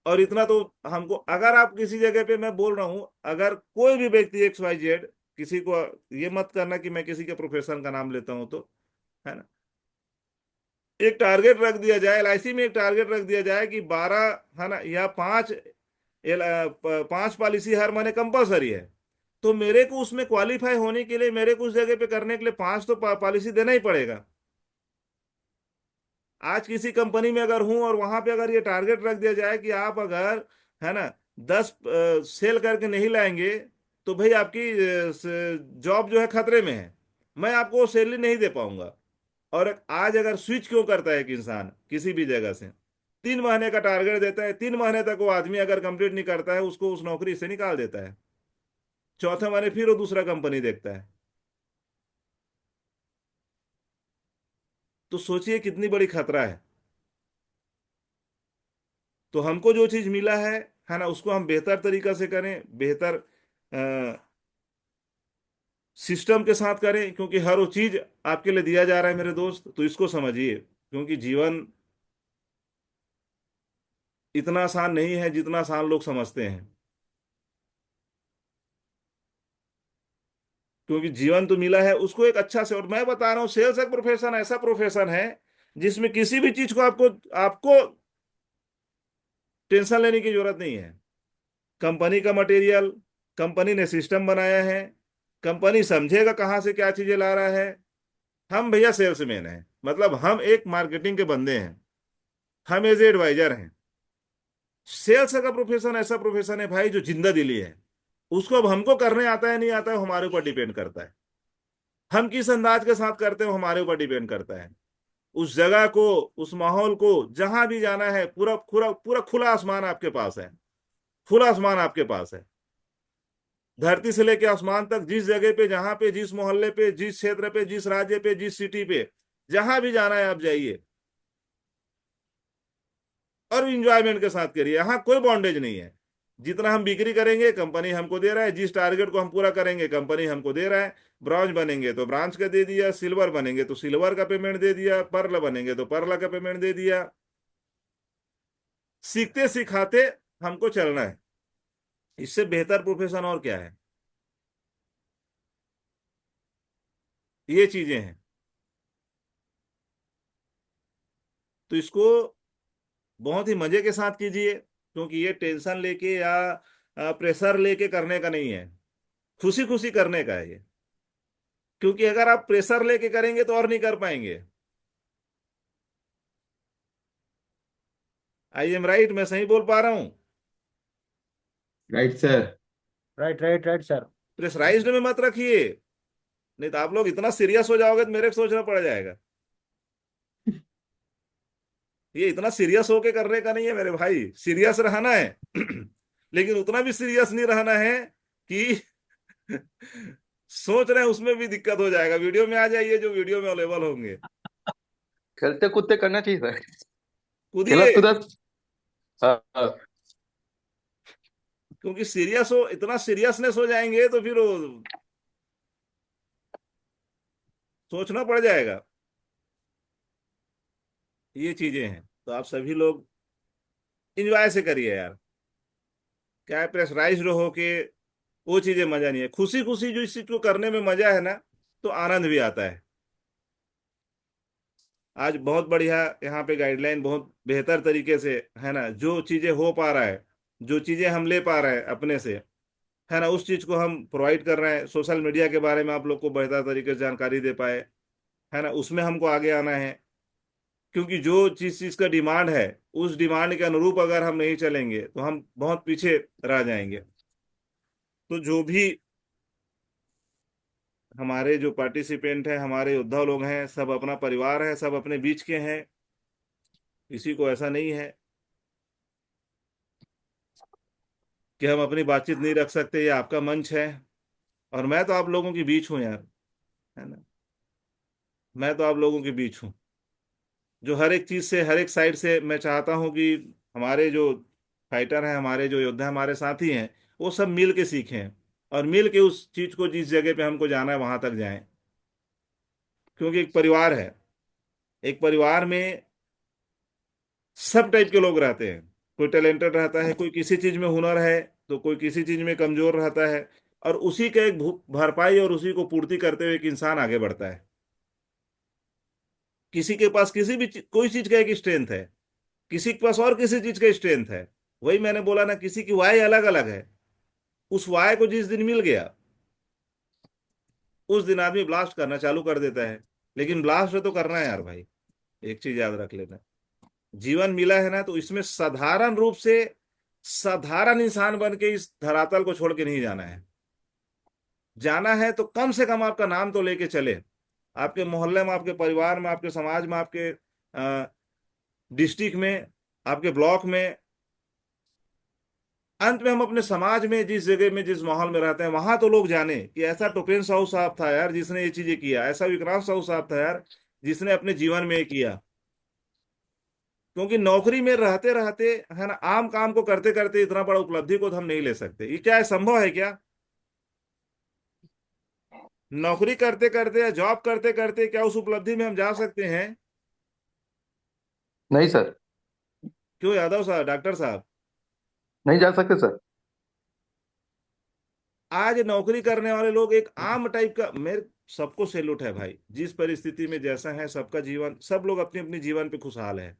और इतना तो हमको, अगर आप किसी जगह पे, मैं बोल रहा हूं, अगर कोई भी व्यक्ति XYZ, किसी को ये मत करना कि मैं किसी के प्रोफेशन का नाम लेता हूं तो, है ना, एक टारगेट रख दिया जाए, LIC में एक टारगेट रख दिया जाए कि 12, है ना, या 5, 5 पॉलिसी हर महीने कंपलसरी है। तो मेरे को उसमें क्वालिफाई होने के लिए, मेरे को उस जगह पे करने के लिए 5 तो पॉलिसी देना ही पड़ेगा। आज किसी कंपनी में अगर हूं और वहां पे अगर ये टारगेट रख दिया जाए कि आप अगर, है ना, 10 सेल करके नहीं लाएंगे तो भाई आपकी जॉब जो है खतरे में है, मैं आपको सैलरी नहीं दे पाऊंगा। और आज अगर स्विच क्यों करता है एक इंसान किसी भी जगह से, 3 महीने का टारगेट देता है, 3 महीने तक वो आदमी अगर कंप्लीट नहीं करता है उसको उस नौकरी से निकाल देता है, चौथे महीने फिर वो दूसरा कंपनी देखता है। तो सोचिए कितनी बड़ी खतरा है। तो हमको जो चीज मिला है ना, उसको हम बेहतर तरीका से करें, बेहतर सिस्टम के साथ करें, क्योंकि हर वो चीज आपके लिए दिया जा रहा है मेरे दोस्त, तो इसको समझिए। क्योंकि जीवन इतना आसान नहीं है जितना आसान लोग समझते हैं। क्योंकि जीवन तो मिला है उसको एक अच्छा से, और मैं बता रहा हूँ सेल्स एक प्रोफेशन, ऐसा प्रोफेशन है जिसमें किसी भी चीज को आपको आपको टेंशन लेने की जरूरत नहीं है। कंपनी का मटेरियल, कंपनी ने सिस्टम बनाया है, कंपनी समझेगा कहाँ से क्या चीजें ला रहा है। हम भैया सेल्समैन हैं, मतलब हम एक मार्केटिंग के बंदे हैं, हम एज एडवाइजर हैं। सेल्स का प्रोफेशन ऐसा प्रोफेशन है भाई जो जिंदा दिली है। उसको अब हमको करने आता है नहीं आता है हमारे ऊपर डिपेंड करता है। हम किस अंदाज के साथ करते हो हमारे ऊपर डिपेंड करता है। उस जगह को, उस माहौल को, जहां भी जाना है, पूरा पूरा पूरा खुला आसमान आपके पास है, खुला आसमान आपके पास है। धरती से लेके आसमान तक, जिस जगह पे, जहां पे, जिस मोहल्ले पे, जिस क्षेत्र पे, जिस राज्य पे, जिस सिटी पे, जहां भी जाना है आप जाइए और इंजॉयमेंट के साथ करिए। यहाँ कोई बॉन्डेज नहीं है। जितना हम बिक्री करेंगे कंपनी हमको दे रहा है, जिस टारगेट को हम पूरा करेंगे कंपनी हमको दे रहा है। ब्रॉन्ज बनेंगे तो ब्रांच का दे दिया, सिल्वर बनेंगे तो सिल्वर का पेमेंट दे दिया, पर्ल बनेंगे तो पर्ल का पेमेंट दे दिया। सीखते सिखाते हमको चलना है। इससे बेहतर प्रोफेशन और क्या है। ये चीजें हैं। तो इसको बहुत ही मजे के साथ कीजिए, क्योंकि ये टेंशन लेके या प्रेशर लेके करने का नहीं है, खुशी खुशी करने का है ये। क्योंकि अगर आप प्रेशर लेके करेंगे तो और नहीं कर पाएंगे। आई एम राइट, मैं सही बोल पा रहा हूँ। Right sir. Right, right, right, sir. Pressurised में मत रखिए, नहीं तो आप लोग इतना सीरियस हो जाओगे तो मेरे को सोचना पड़ जाएगा। ये इतना सीरियस होके करने का नहीं है मेरे भाई, सीरियस रहना है लेकिन उतना भी सीरियस नहीं रहना है कि सोच रहे हैं उसमें भी दिक्कत हो जाएगा। वीडियो में आ जाइए, जो वीडियो में अवेलेबल होंगे, खेलते कूदते करना चाहिए सर। कूदिए। खेलत कूदत। हाँ, हाँ। क्योंकि सीरियस हो, इतना सीरियसनेस हो जाएंगे तो फिर वो सोचना पड़ जाएगा। ये चीजें हैं, तो आप सभी लोग इंजॉय से करिए यार। क्या है, प्रेशराइज हो के वो चीजें मजा नहीं है। खुशी खुशी जो इस चीज को करने में मजा है ना, तो आनंद भी आता है। आज बहुत बढ़िया यहाँ पे गाइडलाइन बहुत बेहतर तरीके से है ना, जो चीजें हो पा रहा है, जो चीजें हम ले पा रहे हैं अपने से, है ना, उस चीज को हम प्रोवाइड कर रहे हैं। सोशल मीडिया के बारे में आप लोग को बेहतर तरीके से जानकारी दे पाए, है ना, उसमें हमको आगे आना है। क्योंकि जो जिस चीज का डिमांड है, उस डिमांड के अनुरूप अगर हम नहीं चलेंगे तो हम बहुत पीछे रह जाएंगे। तो जो भी हमारे जो पार्टिसिपेंट हैं, हमारे योद्धा लोग हैं, सब अपना परिवार है, सब अपने बीच के हैं। किसी को ऐसा नहीं है कि हम अपनी बातचीत नहीं रख सकते, ये आपका मंच है। और मैं तो आप लोगों के बीच हूँ यार, है ना, मैं तो आप लोगों के बीच हूँ। जो हर एक चीज से, हर एक साइड से मैं चाहता हूँ कि हमारे जो फाइटर हैं, हमारे जो योद्धा, हमारे साथी हैं, वो सब मिल के सीखें और मिल के उस चीज को, जिस जगह पे हमको जाना है वहां तक जाएं। क्योंकि एक परिवार है, एक परिवार में सब टाइप के लोग रहते हैं। कोई टैलेंटेड रहता है, कोई किसी चीज में हुनर है, तो कोई किसी चीज में कमजोर रहता है। और उसी का एक भरपाई और उसी को पूर्ति करते हुए एक इंसान आगे बढ़ता है। किसी के पास किसी भी कोई चीज का एक स्ट्रेंथ है, किसी के पास और किसी चीज का स्ट्रेंथ है। वही मैंने बोला ना, किसी की वाय अलग अलग है। उस वाय को जिस दिन मिल गया, उस दिन आदमी ब्लास्ट करना चालू कर देता है। लेकिन ब्लास्ट तो करना है यार भाई। एक चीज याद रख लेना, जीवन मिला है ना, तो इसमें साधारण रूप से साधारण इंसान बन के इस धरातल को छोड़ के नहीं जाना है। जाना है तो कम से कम आपका नाम तो लेके चले। आपके मोहल्ले में, आपके परिवार में, आपके समाज में, आपके डिस्ट्रिक्ट में, आपके ब्लॉक में, अंत में हम अपने समाज में, जिस जगह में, जिस माहौल में रहते हैं, वहां तो लोग जाने कि ऐसा टोपेन साहू साहब था यार जिसने ये चीजें किया, ऐसा विक्रांत साहू साहब था यार जिसने अपने जीवन में ये किया। क्योंकि नौकरी में रहते रहते, है ना, आम काम को करते करते इतना बड़ा उपलब्धि को तो हम नहीं ले सकते। ये क्या है, संभव है क्या? नौकरी करते करते या जॉब करते करते क्या उस उपलब्धि में हम जा सकते हैं? नहीं सर। क्यों यादव साहब, डॉक्टर साहब? नहीं जा सकते सर। आज नौकरी करने वाले लोग एक आम टाइप का, मेरे सबको सैल्यूट है भाई, जिस परिस्थिति में जैसा है, सबका जीवन, सब लोग अपने अपने जीवन पे खुशहाल है।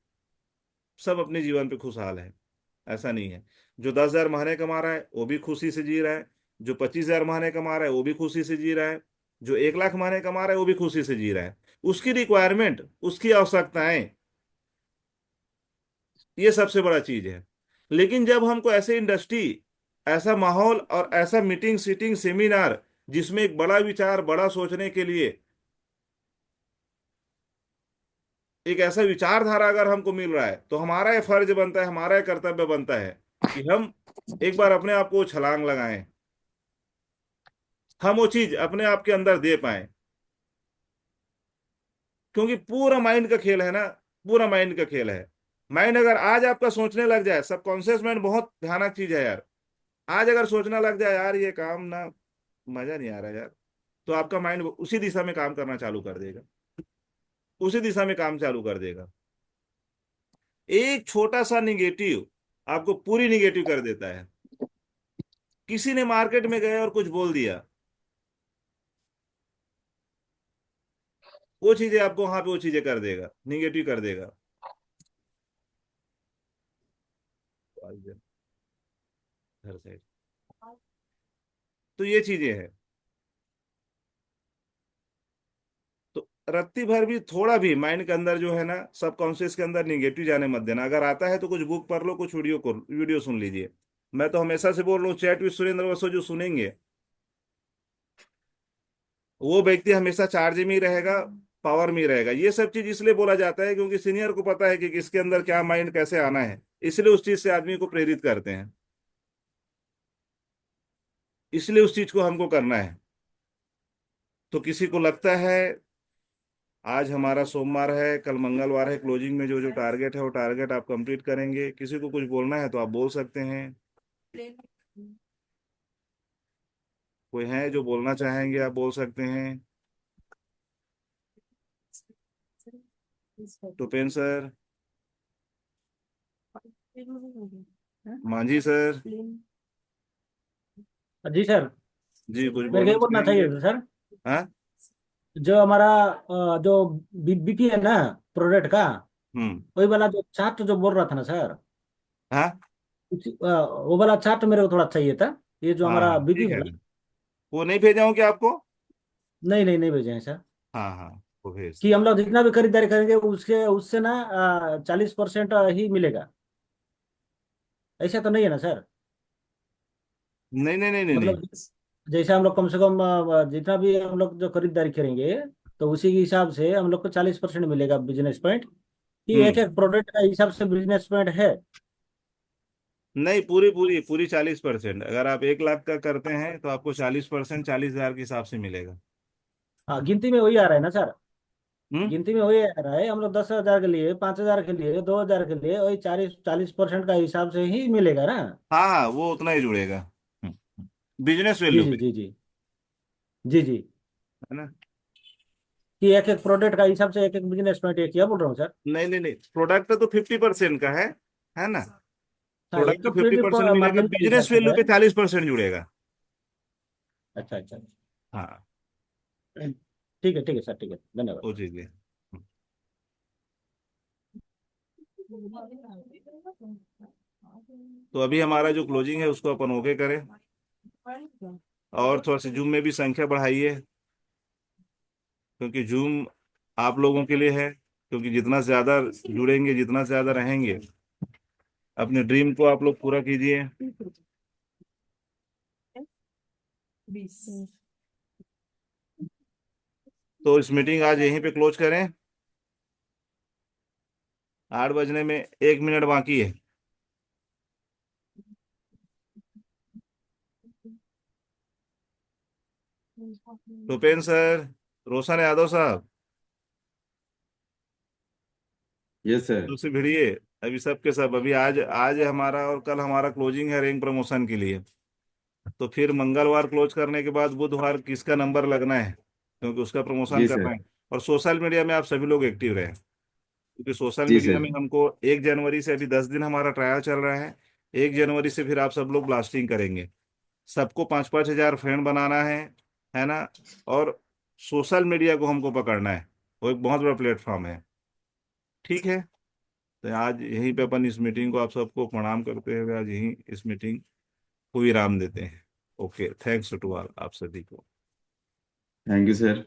सब अपने जीवन पे खुशहाल है। ऐसा नहीं है। जो 10,000 महीने कमा रहा है वो भी खुशी से जी रहा है। जो 25,000 महीने कमा रहा है वो भी खुशी से जी रहा है। जो 1 लाख महीने कमा रहा है वो भी खुशी से जी रहा है। उसकी रिक्वायरमेंट, उसकी आवश्यकताएं, ये सबसे बड़ा चीज है। लेकिन जब हमको ऐसे इंडस्ट्री, ऐसा माहौल और ऐसा मीटिंग सीटिंग सेमिनार, जिसमें एक बड़ा विचार, बड़ा सोचने के लिए एक ऐसा विचारधारा अगर हमको मिल रहा है, तो हमारा ये फर्ज बनता है, हमारा ये कर्तव्य बनता है कि हम एक बार अपने आप को छलांग लगाएं। हम वो चीज अपने आप के अंदर दे पाए। क्योंकि पूरा माइंड का खेल है ना, पूरा माइंड का खेल है। माइंड अगर आज आपका सोचने लग जाए, सबकॉन्शियस माइंड बहुत भयानक चीज है यार। आज अगर सोचना लग जाए यार ये काम ना, मजा नहीं आ रहा यार, तो आपका माइंड उसी दिशा में काम करना चालू कर देगा, उसी दिशा में काम चालू कर देगा। एक छोटा सा निगेटिव आपको पूरी निगेटिव कर देता है। किसी ने मार्केट में गए और कुछ बोल दिया, वो चीजें आपको वहां पे वो चीजें कर देगा, निगेटिव कर देगा। घर साइड, तो ये चीजें हैं। तो रत्ती भर भी, थोड़ा भी माइंड के अंदर जो है ना, सबकॉन्शियस के अंदर निगेटिव जाने मत देना। अगर आता है तो कुछ बुक पढ़ लो, कुछ वीडियो सुन लीजिए। मैं तो हमेशा से बोल रहा हूँ, चैट विद सुरेंद्र बसु जो सुनेंगे, वो व्यक्ति हमेशा चार्ज में ही रहेगा, पावर में ही रहेगा। ये सब चीज इसलिए बोला जाता है क्योंकि सीनियर को पता है कि किसके अंदर क्या माइंड कैसे आना है, इसलिए उस चीज से आदमी को प्रेरित करते हैं। इसलिए उस चीज को हमको करना है। तो किसी को लगता है आज हमारा सोमवार है, कल मंगलवार है, क्लोजिंग में जो जो टारगेट है वो टारगेट आप कंप्लीट करेंगे, किसी को कुछ बोलना है तो आप बोल सकते हैं। कोई है जो बोलना चाहेंगे, आप बोल सकते हैं। टुपेन सर, मांझी सर। जी सर। जी, कुछ मेरे को बोलना ये बोलना चाहेंगे? चाहिए था सर। हाँ। जो हमारा जो बीपी है ना, प्रोडक्ट का, हम्म। वही वाला जो चार्ट जो बोल रहा था ना सर, हाँ वो वाला चार्ट मेरे को थोड़ा चाहिए था। ये जो हाँ हमारा हाँ, बीपी ठीक है वाला। ना। वो नहीं भेजा हूँ क्या आपको? नहीं नहीं नहीं भेजे हैं सर। हाँ हाँ, वो भेज। कि हम लोग जितना भी खरीदारी करेंगे उसके उससे ना 40% ही मिलेगा। ऐसा तो नहीं है ना सर? नहीं नहीं नहीं नहीं नहीं। मतलब जैसे हम लोग कम से कम जितना भी हम लोग जो खरीदारी करेंगे, तो उसी के हिसाब से हम लोग को 40% मिलेगा बिजनेस पॉइंट। कि एक हम्म। एक प्रोडक्ट का हिसाब से बिजनेस पॉइंट है। नहीं, पूरी पूरी पूरी 40%। अगर आप 1 लाख का करते हैं तो आपको 40%, 40,000 के हिसाब से मिलेगा। हाँ, गिनती में वही आ रहा है ना सर। हम्म। गिनती में वही आ रहा है। हम लोग 10,000 के लिए, 5,000 के लिए, 2,000 के लिए वही 40% का हिसाब से ही मिलेगा ना। हाँ हाँ, वो उतना ही जुड़ेगा। बिजनेस जी वैल्यू जी पे। जी जी। जी जी। है ना। कि एक एक प्रोडक्ट का हिसाब से एक एक बिजनेस पॉइंट, एक क्या बोल रहा हूँ सर? नहीं नहीं नहीं, प्रोडक्ट तो 50% का है ना। हाँ, ये प्रोडक्ट का तो फिफ्टी फिर भी परसेंट मिलेगा, मार्जिन का हिसाब बिजनेस से वैल्यू है। पे 40% जुड़ेगा। अच्छा अच्छा। हाँ। ठीक है सर, ठीक है, धन्यवाद। वो चीज है। तो अभी हमारा जो क्लोजिंग है उसको अपन ओके करें। और थोड़ा सा जूम में भी संख्या बढ़ाइए, क्योंकि जूम आप लोगों के लिए है। क्योंकि जितना ज्यादा जुड़ेंगे, जितना ज्यादा रहेंगे, अपने ड्रीम को आप लोग पूरा कीजिए। तो इस मीटिंग आज यहीं पे क्लोज करें। 8 बजने में 1 मिनट बाकी है। भूपेन सर, रोशन यादव साहब, यस सर। तो से भिड़िए। अभी सब के सब, अभी आज आज हमारा और कल हमारा क्लोजिंग है रैंक प्रमोशन के लिए। तो फिर मंगलवार क्लोज करने के बाद बुधवार किसका नंबर लगना है, क्योंकि उसका प्रमोशन जी करना सर। है। और सोशल मीडिया में आप सभी लोग एक्टिव रहे, क्योंकि सोशल जी मीडिया सर। में हमको 1 जनवरी से, अभी 10 दिन हमारा ट्रायल चल रहा है। 1 जनवरी से फिर आप सब लोग ब्लास्टिंग करेंगे। सबको 5-5 हजार फ्रेंड बनाना है ना। और सोशल मीडिया को हमको पकड़ना है। वो एक बहुत बड़ा प्लेटफॉर्म है। ठीक है। तो आज यहीं पे अपन इस मीटिंग को, आप सबको प्रणाम करते हुए आज यहीं इस मीटिंग को विराम देते हैं। ओके, थैंक्स टू ऑल, आप सभी को। Thank you sir.